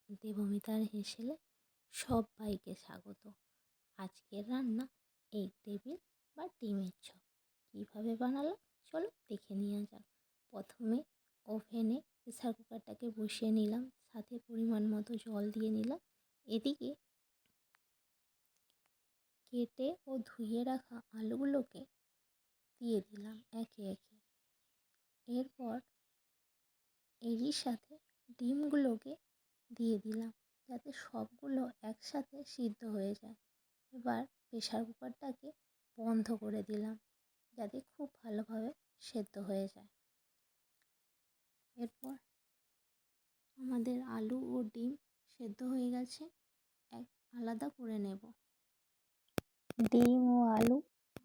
দেবমিতার হেসেলে সবাইকে স্বাগত। আজকের রান্না এগ টেবিল বা ডিমের চপ। কীভাবে বানালাম চলো দেখে নেওয়া যাক। প্রথমে ওভেনে প্রেসার কুকারটাকে বসিয়ে নিলাম, সাথে পরিমাণ মতো জল দিয়ে নিলাম। এদিকে কেটে ও ধুয়ে রাখা আলুগুলোকে দিয়ে দিলাম একে একে। এরপর এরই সাথে ডিমগুলোকে দিয়ে দিলাম যাতে সবগুলো একসাথে সিদ্ধ হয়ে যায়। এবার প্রেসার কুকারটাকে বন্ধ করে দিলাম যাতে খুব ভালোভাবে সেদ্ধ হয়ে যায়। এরপর আমাদের আলু ও ডিম সেদ্ধ হয়ে গেছে, আলাদা করে নেব। ডিম ও আলু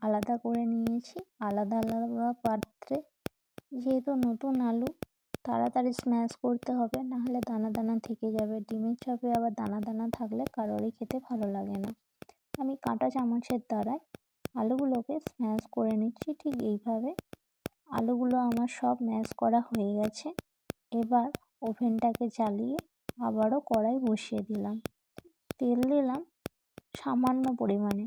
আলাদা করে নিয়েছি আলাদা আলাদা পাত্রে। যেহেতু নতুন আলু, তাড়াতাড়ি স্ম্যাশ করতে হবে, নাহলে দানা দানা থেকে যাবে। ডিমের চপে আবার দানা দানা থাকলে কারোরই খেতে ভালো লাগে না। আমি কাঁটা চামচের দ্বারায় আলুগুলোকে স্ম্যাশ করে নিচ্ছি। ঠিক এইভাবে আলুগুলো আমার সব ম্যাশ করা হয়ে গেছে। এবার ওভেনটাকে জ্বালিয়ে আবারও কড়াই বসিয়ে দিলাম। তেল দিলাম সামান্য পরিমাণে।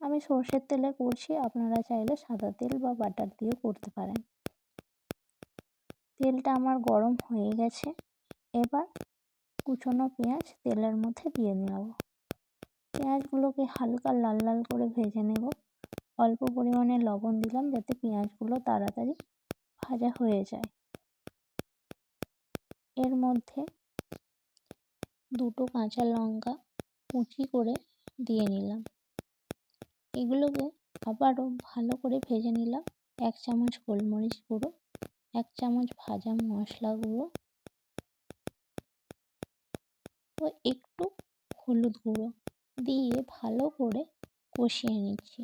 আমি সর্ষের তেলে করছি, আপনারা চাইলে সাদা তেল বা বাটার দিয়েও করতে পারেন। তেলটা আমার গরম হয়ে গেছে। এবার কুচনো পেঁয়াজ তেলের মধ্যে দিয়ে নেব। পেঁয়াজগুলোকে হালকা লাল লাল করে ভেজে নেব। অল্প পরিমাণে লবণ দিলাম যাতে পেঁয়াজগুলো তাড়াতাড়ি ভাজা হয়ে যায়। এর মধ্যে দুটো কাঁচা লঙ্কা কুচি করে দিয়ে নিলাম। এগুলোকে আবারও ভালো করে ভেজে নিলাম। 1 চামচ গোলমরিচ গুঁড়ো, 1 চামচ ভাজা মশলা গুঁড়ো ও একটু হলুদ গুঁড়ো দিয়ে ভালো করে কষিয়ে নিচ্ছি।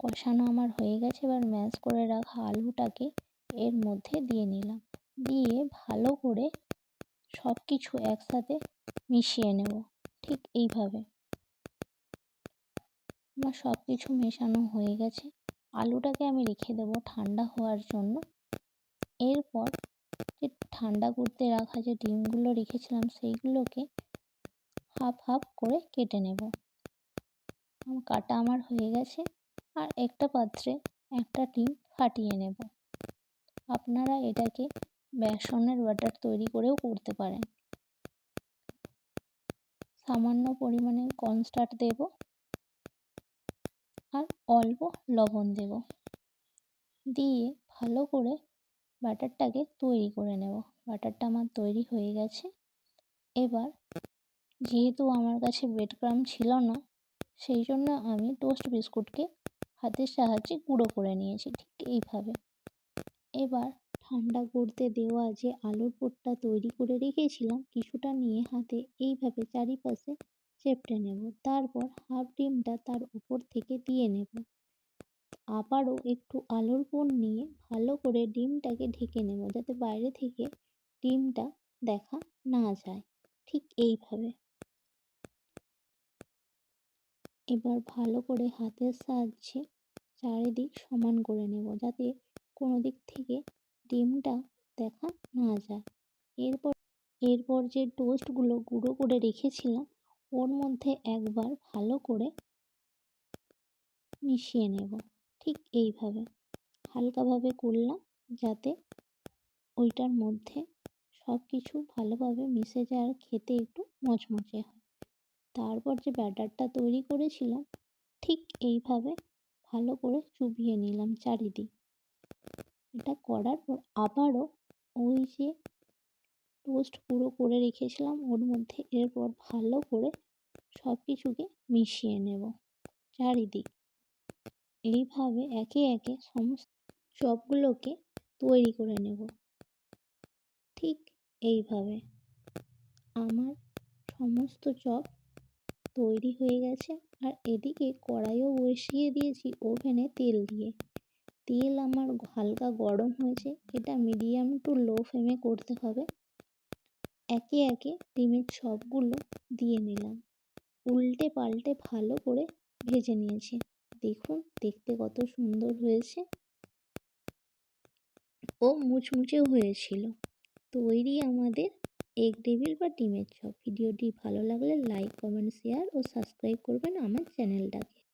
কষানো আমার হয়ে গেছে। এবার ম্যাশ করে রাখা আলুটাকে এর মধ্যে দিয়ে নিলাম। দিয়ে ভালো করে সব কিছু একসাথে মিশিয়ে নেব। ঠিক এইভাবে আমার সব কিছু মেশানো হয়ে গেছে। আলুটাকে আমি রেখে দেবো ঠান্ডা হওয়ার জন্য। এরপর যে ঠান্ডা করতে রাখা যে ডিমগুলো রেখেছিলাম সেইগুলোকে হাফ হাফ করে কেটে নেব। কাটা আমার হয়ে গেছে। আর একটা পাত্রে একটা ডিম ফাটিয়ে নেব। আপনারা এটাকে বেসনের ব্যাটার তৈরি করেও করতে পারেন। সামান্য পরিমাণে কর্নস্টার্চ দেব আর অল্প লবণ দেব। দিয়ে ভালো করে ব্যাটারটাকে তৈরি করে নেব। ব্যাটারটা আমার তৈরি হয়ে গেছে। এবার যেহেতু আমার কাছে ব্রেড ক্রাম্ব ছিল না, সেই জন্য আমি টোস্ট বিস্কুটকে হাতের সাহায্যে গুঁড়ো করে নিয়েছি ঠিক এইভাবে। এবার ঠান্ডা করতে দেওয়া যে আলুর পুরটা তৈরি করে রেখেছিলাম কিছুটা নিয়ে হাতে এইভাবে চারিপাশে চেপটে নেব। তারপর হাফ ডিমটা তার উপর থেকে দিয়ে নেব। আবারও একটু আলুর পুর নিয়ে ভালো করে ডিমটাকে ঢেকে নেব যাতে বাইরে থেকে ডিমটা দেখা না যায়। ঠিক এইভাবে এবার ভালো করে হাতের সাহায্যে চারিদিক সমান করে নেব যাতে কোনো দিক থেকে ডিমটা দেখা না যায়। এরপর যে টোস্টগুলো গুঁড়ো করে রেখেছিলাম ওর মধ্যে একবার ভালো করে মিশিয়ে নেব। ঠিক এইভাবে হালকাভাবে করলাম যাতে ওইটার মধ্যে সব কিছু ভালোভাবে মিশে যায় আর খেতে একটু মচমচে হয়। তারপর যে ব্যাটারটা তৈরি করেছিলাম ঠিক এইভাবে ভালো করে চুবিয়ে নিলাম চারিদিক। এটা করার পর আবারও ওই যে টোস্ট গুঁড়ো করে রেখেছিলাম ওর মধ্যে এরপর ভালো করে সব কিছুকে মিশিয়ে নেব চারিদিক। এইভাবে একে একে সমস্ত চপগুলোকে তৈরি করে নেব। ঠিক এইভাবে আমার সমস্ত চপ তৈরি হয়ে গেছে। আর এদিকে কড়াইও বসিয়ে দিয়েছি ওভেনে তেল দিয়ে। তেল আমার হালকা গরম হয়েছে। এটা মিডিয়াম টু লো ফ্লেমে করতে হবে। একে একে ডিমের চপগুলো দিয়ে নিলাম। উল্টে পাল্টে ভালো করে ভেজে নিয়েছি। দেখুন দেখতে কত সুন্দর হয়েছে ও মুচমুচেও হয়েছিল। তৈরি আমাদের এগ টেবিল বা ডিমের চপ। ভিডিওটি ভালো লাগলে লাইক, কমেন্ট, শেয়ার ও সাবস্ক্রাইব করবেন আমার চ্যানেলটাকে।